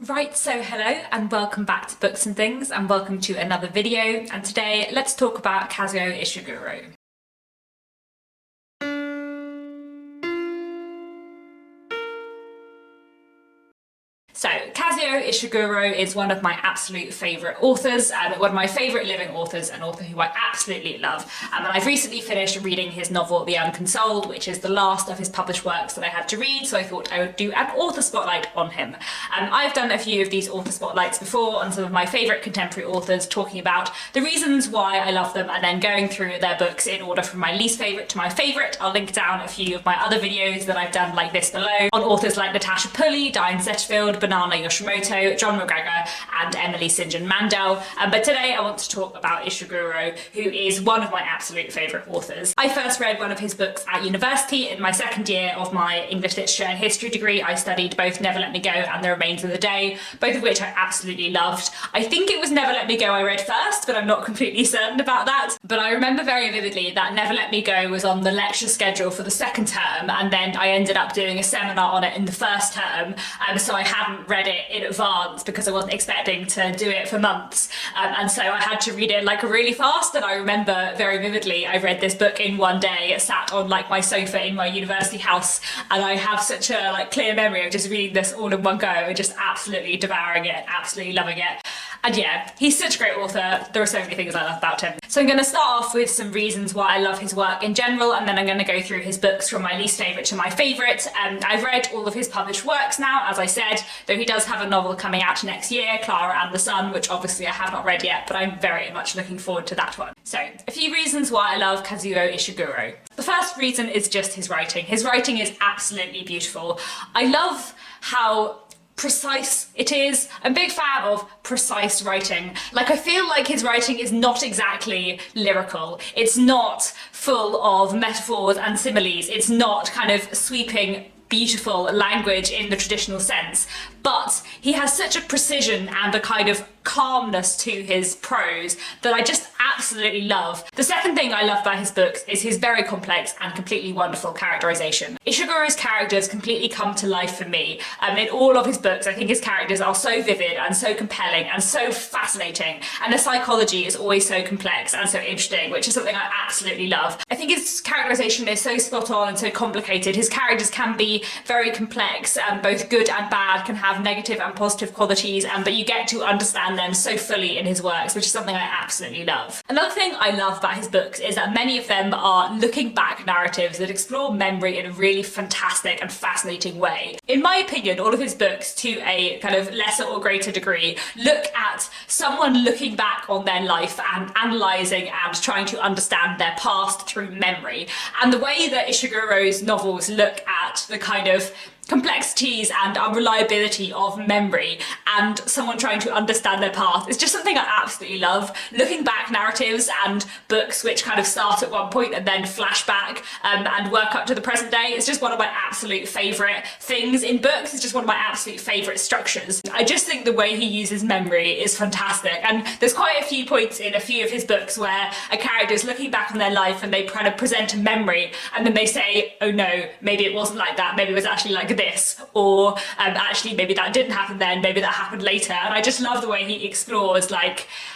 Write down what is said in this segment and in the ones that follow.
Right, so hello and welcome back to Books and Things and welcome to another video, and today let's talk about Kazuo Ishiguro. So, Kazuo Ishiguro is one of my absolute favourite authors, one of my favourite living authors, an author who I absolutely love. And I've recently finished reading his novel The Unconsoled, which is the last of his published works that I had to read, so I thought I would do an author spotlight on him. I've done a few of these author spotlights before on some of my favourite contemporary authors, talking about the reasons why I love them and then going through their books in order from my least favourite to my favourite. I'll link down a few of my other videos that I've done like this below, on authors like Natasha Pulley, Diane Zetterfield, Banana Yoshimoto, John McGregor and Emily St. John Mandel. But today I want to talk about Ishiguro, who is one of my absolute favourite authors. I first read one of his books at university in my second year of my English Literature and History degree. I studied both Never Let Me Go and The Remains of the Day, both of which I absolutely loved. I think it was Never Let Me Go I read first, but I'm not completely certain about that. But I remember very vividly that Never Let Me Go was on the lecture schedule for the second term, and then I ended up doing a seminar on it in the first term, so I hadn't read it in advance because I wasn't expecting to do it for months, and so I had to read it like really fast. And I remember very vividly I read this book in one day, sat on like my sofa in my university house, and I have such a clear memory of just reading this all in one go and just absolutely devouring it, absolutely loving it. And yeah, he's such a great author. There are so many things I love about him. So I'm going to start off with some reasons why I love his work in general, and then I'm going to go through his books from my least favourite to my favourite. I've read all of his published works now, as I said, though he does have a novel coming out next year, Clara and the Sun, which obviously I have not read yet, but I'm very much looking forward to that one. So, a few reasons why I love Kazuo Ishiguro. The first reason is just his writing. His writing is absolutely beautiful. I love how precise it is. I'm a big fan of precise writing. I feel like his writing is not exactly lyrical. It's not full of metaphors and similes. It's not kind of sweeping, beautiful language in the traditional sense, but he has such a precision and a kind of calmness to his prose that I just absolutely love. The second thing I love about his books is his very complex and completely wonderful characterization. Ishiguro's characters completely come to life for me. In all of his books, I think his characters are so vivid and so compelling and so fascinating, and the psychology is always so complex and so interesting, which is something I absolutely love. I think his characterization is so spot on and so complicated. His characters can be very complex, both good and bad, can have negative and positive qualities, but you get to understand them so fully in his works, which is something I absolutely love. Another thing I love about his books is that many of them are looking back narratives that explore memory in a really fantastic and fascinating way. In my opinion, all of his books, to a kind of lesser or greater degree, look at someone looking back on their life and analysing and trying to understand their past through memory. And the way that Ishiguro's novels look at the kind of complexities and unreliability of memory and someone trying to understand their past is just something I absolutely love. Looking back narratives and books which kind of start at one point and then flash back and work up to the present day is just one of my absolute favourite things in books. It's just one of my absolute favourite structures. I just think the way he uses memory is fantastic, and there's quite a few points in a few of his books where a character is looking back on their life and they kind of present a memory and then they say, oh no, maybe it wasn't like that, maybe it was actually like this, or actually maybe that didn't happen then, maybe that happened later. And I just love the way he explores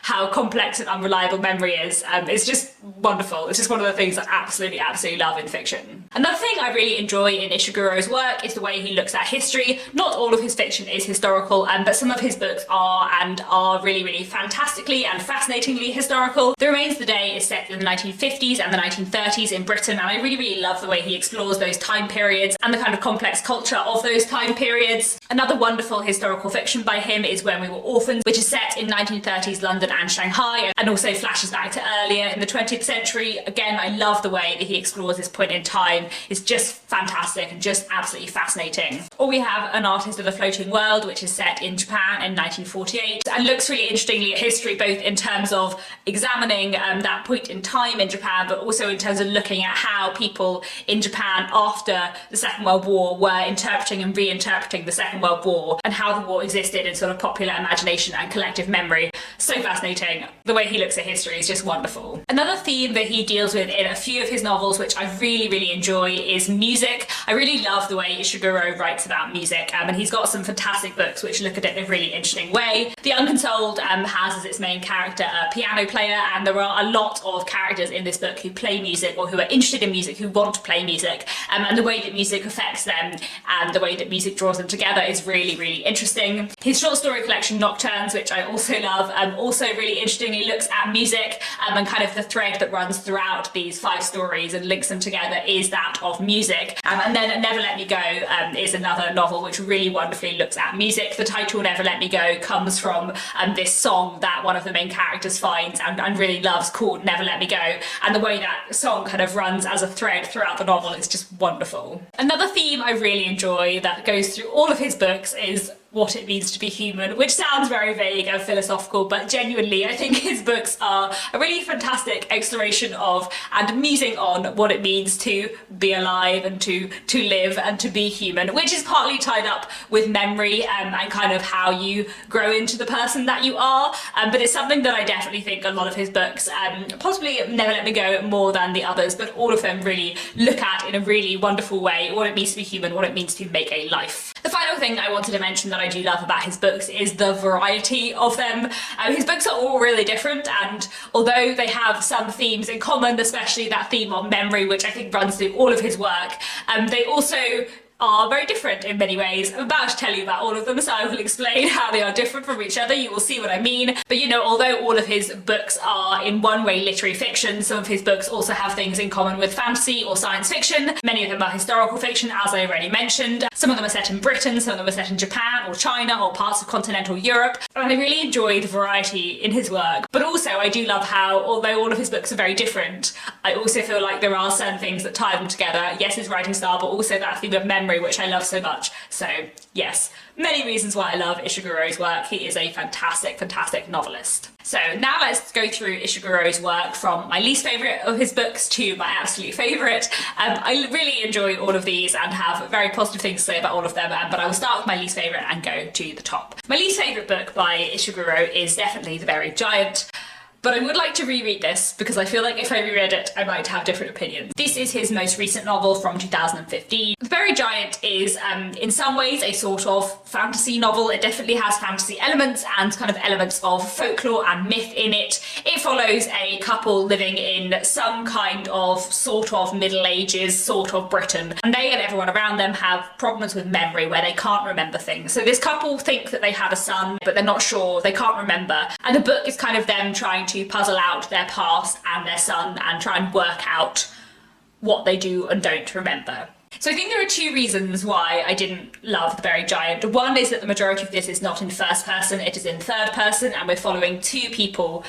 how complex and unreliable memory is. It's just wonderful. It's just one of the things I absolutely love in fiction. Another thing I really enjoy in Ishiguro's work is the way he looks at history. Not all of his fiction is historical, but some of his books are, and are really fantastically and fascinatingly historical. The Remains of the Day is set in the 1950s and the 1930s in Britain, and I really love the way he explores those time periods and the kind of complex culture of those time periods. Another wonderful historical fiction by him is When We Were Orphans, which is set in 1930s London and Shanghai, and also flashes back to earlier in the 20th century. Again, I love the way that he explores this point in time. It's just fantastic and just absolutely fascinating. Or we have An Artist of the Floating World, which is set in Japan in 1948 and looks really interestingly at history, both in terms of examining that point in time in Japan, but also in terms of looking at how people in Japan after the Second World War were interpreting and reinterpreting the Second World War and how the war existed in sort of popular imagination and collective memory. So fascinating. The way he looks at history is just wonderful. Another theme that he deals with in a few of his novels, which I really enjoy, is music. I really love the way Ishiguro writes about music, and he's got some fantastic books which look at it in a really interesting way. The Unconsoled has as its main character a piano player, and there are a lot of characters in this book who play music or who are interested in music, who want to play music, and the way that music affects them and the way that music draws them together is really interesting. His short story collection Nocturnes, which I also love, also really interestingly looks at music, and kind of the thread that runs throughout these 5 stories and links them together is that of music. And then Never Let Me Go is another novel which really wonderfully looks at music. The title Never Let Me Go comes from this song that one of the main characters finds and really loves, called Never Let Me Go, and the way that song kind of runs as a thread throughout the novel is just wonderful. Another theme I really enjoy that goes through all of his books is what it means to be human, which sounds very vague and philosophical, but genuinely I think his books are a really fantastic exploration of and musing on what it means to be alive and to live and to be human, which is partly tied up with memory and kind of how you grow into the person that you are, but it's something that I definitely think a lot of his books, possibly Never Let Me Go more than the others, but all of them really look at in a really wonderful way what it means to be human, what it means to make a life. The final thing I wanted to mention that I do love about his books is the variety of them. His books are all really different, and although they have some themes in common, especially that theme of memory, which I think runs through all of his work, they also are very different in many ways. I'm about to tell you about all of them, so I will explain how they are different from each other. You will see what I mean. But you know, although all of his books are in one way literary fiction, some of his books also have things in common with fantasy or science fiction. Many of them are historical fiction, as I already mentioned. Some of them are set in Britain, some of them are set in Japan or China or parts of continental Europe. And I really enjoy the variety in his work. But also I do love how, although all of his books are very different, I also feel like there are certain things that tie them together. Yes, his writing style, but also that theme of memory, which I love so much. So yes, many reasons why I love Ishiguro's work. He is a fantastic novelist. So now let's go through Ishiguro's work from my least favourite of his books to my absolute favourite. I really enjoy all of these and have very positive things to say about all of them, but I will start with my least favourite and go to the top. My least favourite book by Ishiguro is definitely The Buried Giant. But I would like to reread this because I feel like if I reread it, I might have different opinions. This is his most recent novel from 2015. The Buried Giant is, in some ways, a sort of fantasy novel. It definitely has fantasy elements and kind of elements of folklore and myth in it. It follows a couple living in some kind of sort of Middle Ages, sort of Britain, and they and everyone around them have problems with memory where they can't remember things. So this couple think that they had a son, but they're not sure, they can't remember. And the book is kind of them trying to puzzle out their past and their son and try and work out what they do and don't remember. So I think there are 2 reasons why I didn't love The Buried Giant. One is that the majority of this is not in first person, it is in third person, and we're following 2 people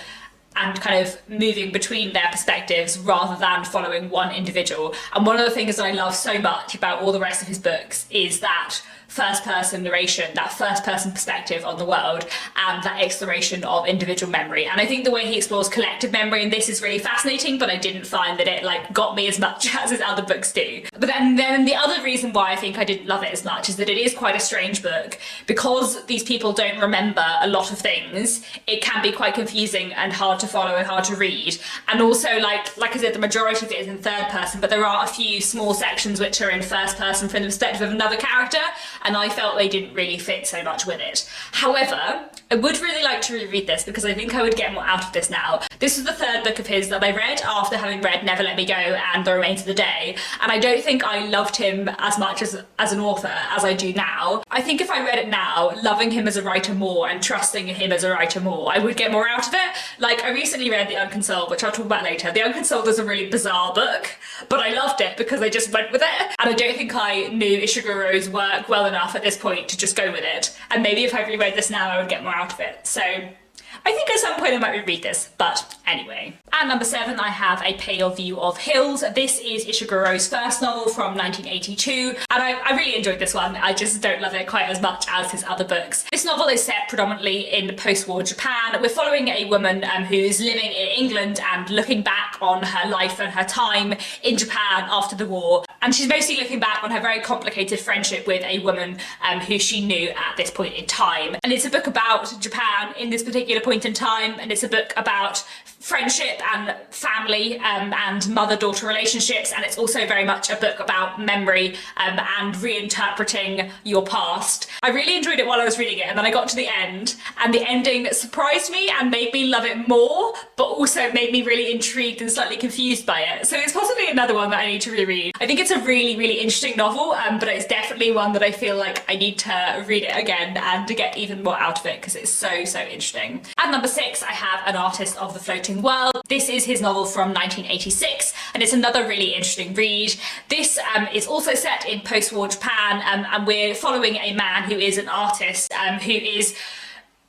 and kind of moving between their perspectives rather than following one individual. And one of the things that I love so much about all the rest of his books is that first person narration, that first person perspective on the world, and that exploration of individual memory. And I think the way he explores collective memory in this is really fascinating, but I didn't find that it like got me as much as his other books do. But then the other reason why I think I didn't love it as much is that it is quite a strange book. Because these people don't remember a lot of things, it can be quite confusing and hard to follow and hard to read. And also, like I said, the majority of it is in third person, but there are a few small sections which are in first person from the perspective of another character, and I felt they didn't really fit so much with it. However, I would really like to reread this because I think I would get more out of this now. This was the 3rd book of his that I read after having read Never Let Me Go and The Remains of the Day, and I don't think I loved him as much as an author as I do now. I think if I read it now, loving him as a writer more and trusting him as a writer more, I would get more out of it. Like, I recently read The Unconsoled, which I'll talk about later. The Unconsoled is a really bizarre book, but I loved it because I just went with it, and I don't think I knew Ishiguro's work well enough at this point to just go with it. And maybe if I reread this now, I would get more out of it. So I think at some point I might reread this, but anyway. At number 7, I have A Pale View of Hills. This is Ishiguro's first novel from 1982, and I really enjoyed this one. I just don't love it quite as much as his other books. This novel is set predominantly in post-war Japan. We're following a woman who's living in England and looking back on her life and her time in Japan after the war. And she's mostly looking back on her very complicated friendship with a woman who she knew at this point in time. And it's a book about Japan in this particular point in time, and it's a book about friendship and family and mother-daughter relationships, and it's also very much a book about memory and reinterpreting your past. I really enjoyed it while I was reading it, and then I got to the end, and the ending surprised me and made me love it more, but also made me really intrigued and slightly confused by it. So it's possibly another one that I need to reread. I think it's a really, really interesting novel, but it's definitely one that I feel like I need to read it again and to get even more out of it because it's so, so interesting. At number 6, I have An Artist of the Floating World. This is his novel from 1986, and it's another really interesting read. This is also set in post-war Japan, and we're following a man who is an artist who is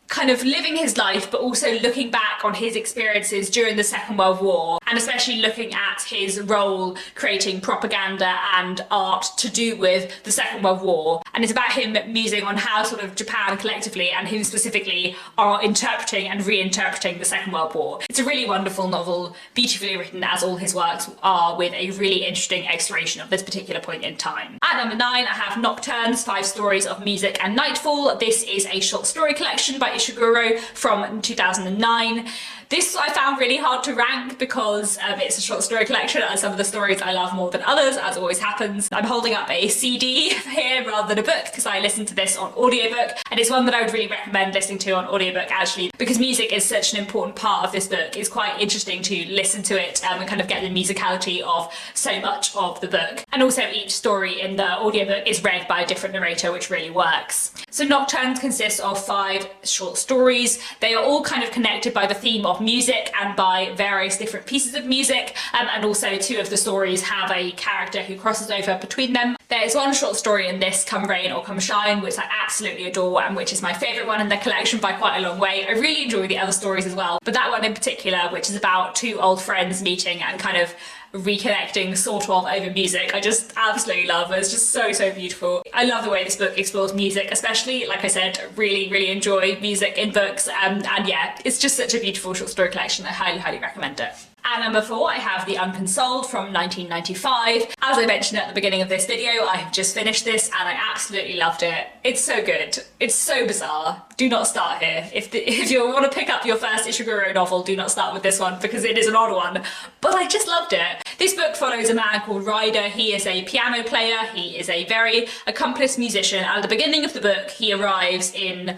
kind of living his life, but also looking back on his experiences during the Second World War, and especially looking at his role creating propaganda and art to do with the Second World War. And it's about him musing on how sort of Japan collectively and him specifically are interpreting and reinterpreting the Second World War. It's a really wonderful novel, beautifully written as all his works are, with a really interesting exploration of this particular point in time. At number 9, I have Nocturnes, 5 Stories of Music and Nightfall. This is a short story collection by Ishiguro from 2009. This I found really hard to rank because it's a short story collection and some of the stories I love more than others, as always happens. I'm holding up a CD here rather than a book because I listened to this on audiobook, and it's one that I would really recommend listening to on audiobook actually, because music is such an important part of this book. It's quite interesting to listen to it and kind of get the musicality of so much of the book. And also each story in the audiobook is read by a different narrator, which really works. So Nocturnes consists of 5 short stories. They are all kind of connected by the theme of music and by various different pieces of music, and also 2 of the stories have a character who crosses over between them. There is one short story in this, Come Rain or Come Shine, which I absolutely adore and which is my favourite one in the collection by quite a long way. I really enjoy the other stories as well, but that one in particular, which is about 2 old friends meeting and kind of reconnecting sort of over music, I just absolutely love. It's just so, so beautiful. I love the way this book explores music, especially, like I said, really, really enjoy music in books, and yeah, it's just such a beautiful short story collection. I highly, highly recommend it. At number 4, I have The Unconsoled from 1995. As I mentioned at the beginning of this video, I have just finished this and I absolutely loved it. It's so good. It's so bizarre. Do not start here. If you want to pick up your first Ishiguro novel, do not start with this one because it is an odd one. But I just loved it. This book follows a man called Ryder. He is a piano player. He is a very accomplished musician. At the beginning of the book, he arrives in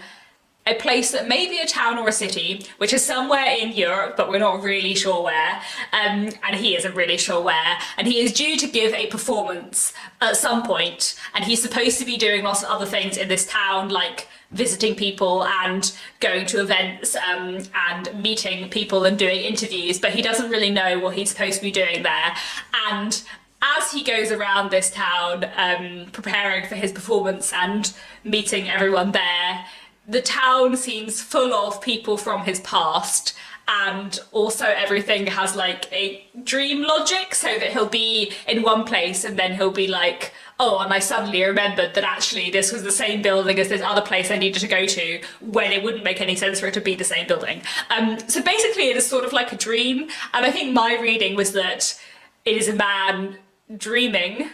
a place that may be a town or a city, which is somewhere in Europe, but we're not really sure where, and he isn't really sure where, and he is due to give a performance at some point, and he's supposed to be doing lots of other things in this town, like visiting people and going to events and meeting people and doing interviews, but he doesn't really know what he's supposed to be doing there. And as he goes around this town preparing for his performance and meeting everyone there, the town seems full of people from his past, and also everything has like a dream logic, so that he'll be in one place and then he'll be like, oh, and I suddenly remembered that actually this was the same building as this other place I needed to go to, when it wouldn't make any sense for it to be the same building. So basically it is sort of like a dream, and I think my reading was that it is a man dreaming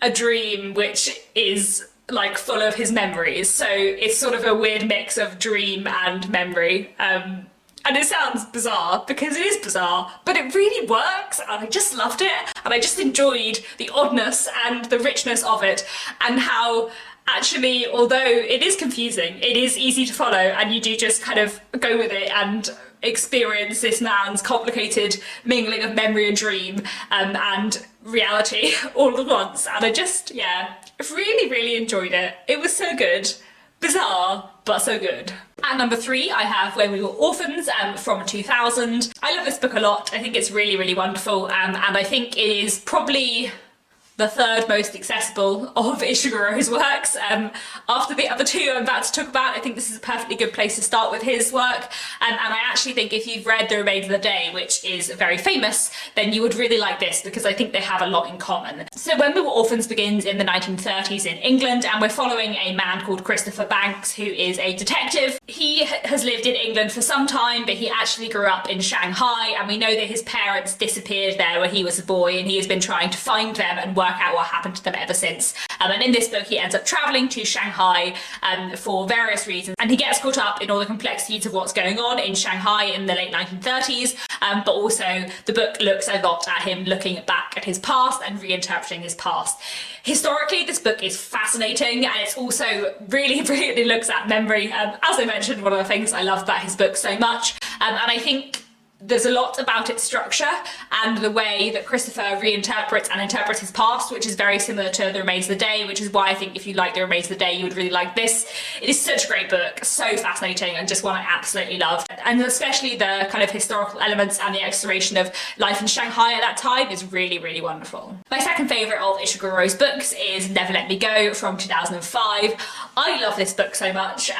a dream which is like full of his memories, so it's sort of a weird mix of dream and memory, and it sounds bizarre because it is bizarre, but it really works, and I just loved it, and I just enjoyed the oddness and the richness of it, and how actually, although it is confusing, it is easy to follow, and you do just kind of go with it and experience this man's complicated mingling of memory and dream and reality all at once. And I just, yeah, really, really enjoyed it. It was so good. Bizarre, but so good. At number 3, I have When We Were Orphans from 2000. I love this book a lot. I think it's really, really wonderful, and I think it is probably the 3rd most accessible of Ishiguro's works. After the other 2 I'm about to talk about, I think this is a perfectly good place to start with his work, and I actually think if you've read The Remains of the Day, which is very famous, then you would really like this, because I think they have a lot in common. So When We Were Orphans begins in the 1930s in England, and we're following a man called Christopher Banks, who is a detective. He has lived in England for some time, but he actually grew up in Shanghai, and we know that his parents disappeared there when he was a boy, and he has been trying to find them and work work out what happened to them ever since. And in this book, he ends up traveling to Shanghai for various reasons, and he gets caught up in all the complexities of what's going on in Shanghai in the late 1930s, but also the book looks a lot at him looking back at his past and reinterpreting his past. Historically, this book is fascinating, and it's also really looks at memory. As I mentioned, one of the things I love about his book so much, and I think there's a lot about its structure and the way that Christopher reinterprets and interprets his past, which is very similar to The Remains of the Day, which is why I think if you like The Remains of the Day, you would really like this. It is such a great book, so fascinating, and just one I absolutely love. And especially the kind of historical elements and the exploration of life in Shanghai at that time is really wonderful. My second favourite of Ishiguro's books is Never Let Me Go from 2005. I love this book so much.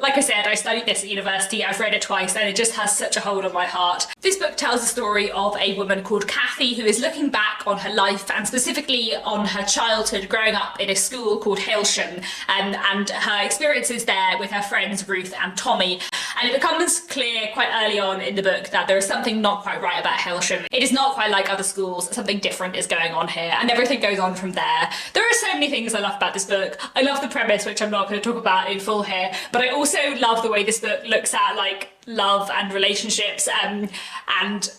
Like I said, I studied this at university, I've read it twice, and it just has such a hold on my heart. This book tells the story of a woman called Kathy who is looking back on her life, and specifically on her childhood growing up in a school called Hailsham, and her experiences there with her friends Ruth and Tommy. And it becomes clear quite early on in the book that there is something not quite right about Hailsham. It is not quite like other schools, something different is going on here, and everything goes on from there. There are so many things I love about this book. I love the premise, which I'm not going to talk about in full here, but I also love the way this book looks at like love and relationships and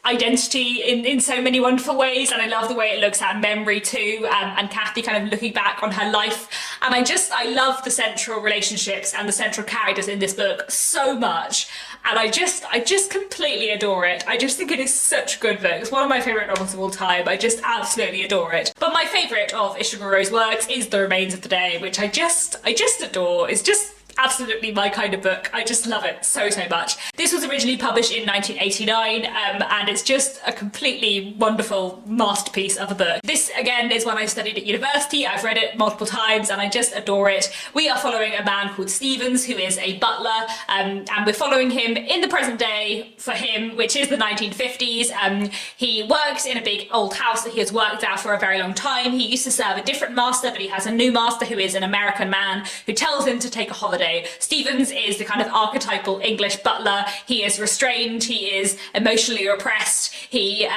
identity in so many wonderful ways, and I love the way it looks at memory too, and Kathy kind of looking back on her life. And I love the central relationships and the central characters in this book so much, and I just completely adore it. I just think it is such a good book. It's one of my favourite novels of all time. I just absolutely adore it. But my favourite of Ishiguro's works is The Remains of the Day, which I just adore. It's just absolutely my kind of book. I just love it so much. This was originally published in 1989, and it's just a completely wonderful masterpiece of a book. This again is one I studied at university. I've read it multiple times and I just adore it. We are following a man called Stevens who is a butler, and we're following him in the present day for him, which is the 1950s. He works in a big old house that he has worked at for a very long time. He used to serve a different master, but he has a new master who is an American man who tells him to take a holiday. Stevens is the kind of archetypal English butler. He is restrained, he is emotionally repressed, he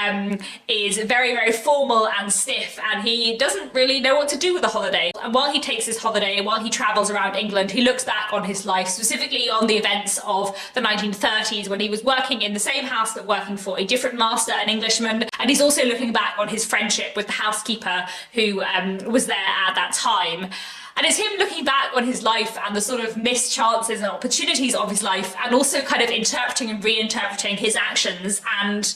is very formal and stiff, and he doesn't really know what to do with a holiday. And while he takes his holiday, while he travels around England, he looks back on his life, specifically on the events of the 1930s when he was working in the same house but working for a different master, an Englishman, and he's also looking back on his friendship with the housekeeper who was there at that time. And it's him looking back on his life and the sort of missed chances and opportunities of his life, and also kind of interpreting and reinterpreting his actions and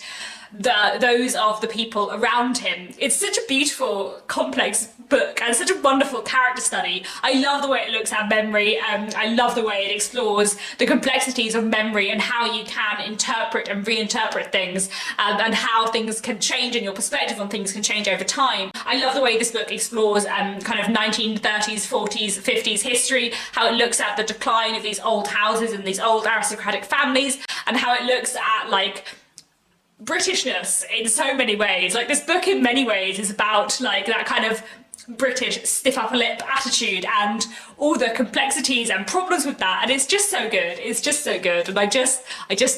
those of the people around him. It's such a beautiful, complex book and such a wonderful character study. I love the way it looks at memory, I love the way it explores the complexities of memory and how you can interpret and reinterpret things, and how things can change and your perspective on things can change over time. I love the way this book explores kind of 1930s, 40s, 50s history, how it looks at the decline of these old houses and these old aristocratic families, and how it looks at like Britishness in so many ways. Like, this book in many ways is about like that kind of British stiff upper lip attitude and all the complexities and problems with that, and it's just so good. It's just so good, and I just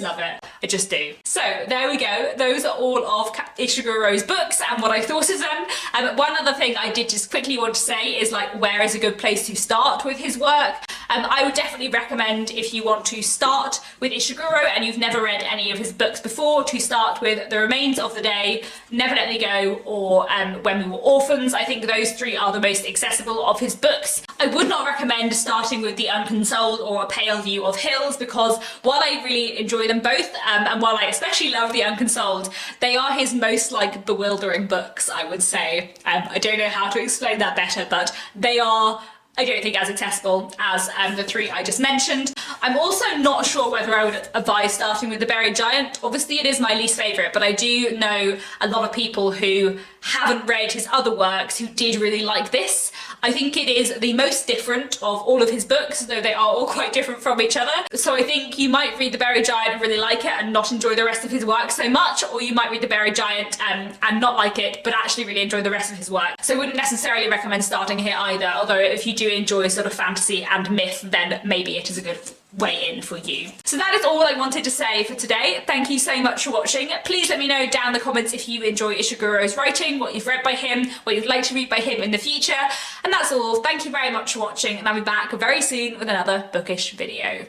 love it. I just do. So there we go. Those are all of Ishiguro's books and what I thought of them. One other thing I did just quickly want to say is like, where is a good place to start with his work? I would definitely recommend, if you want to start with Ishiguro and you've never read any of his books before, to start with The Remains of the Day, Never Let Me Go, or When We Were Orphans. I think those three are the most accessible of his books. I would not recommend starting with The Unconsoled or A Pale View of Hills, because while I really enjoy them both, and while I especially love The Unconsoled, they are his most like bewildering books, I would say. I don't know how to explain that better, but they are, I don't think, as accessible as the three I just mentioned. I'm also not sure whether I would advise starting with The Buried Giant. Obviously it is my least favourite, but I do know a lot of people who haven't read his other works who did really like this. I think it is the most different of all of his books, though they are all quite different from each other. So I think you might read The Buried Giant and really like it and not enjoy the rest of his work so much, or you might read The Buried Giant and not like it but actually really enjoy the rest of his work. So I wouldn't necessarily recommend starting here either, although if you do enjoy sort of fantasy and myth, then maybe it is a good way in for you. So that is all I wanted to say for today. Thank you so much for watching. Please let me know down in the comments if you enjoy Ishiguro's writing, what you've read by him, what you'd like to read by him in the future. And that's all. Thank you very much for watching, and I'll be back very soon with another bookish video.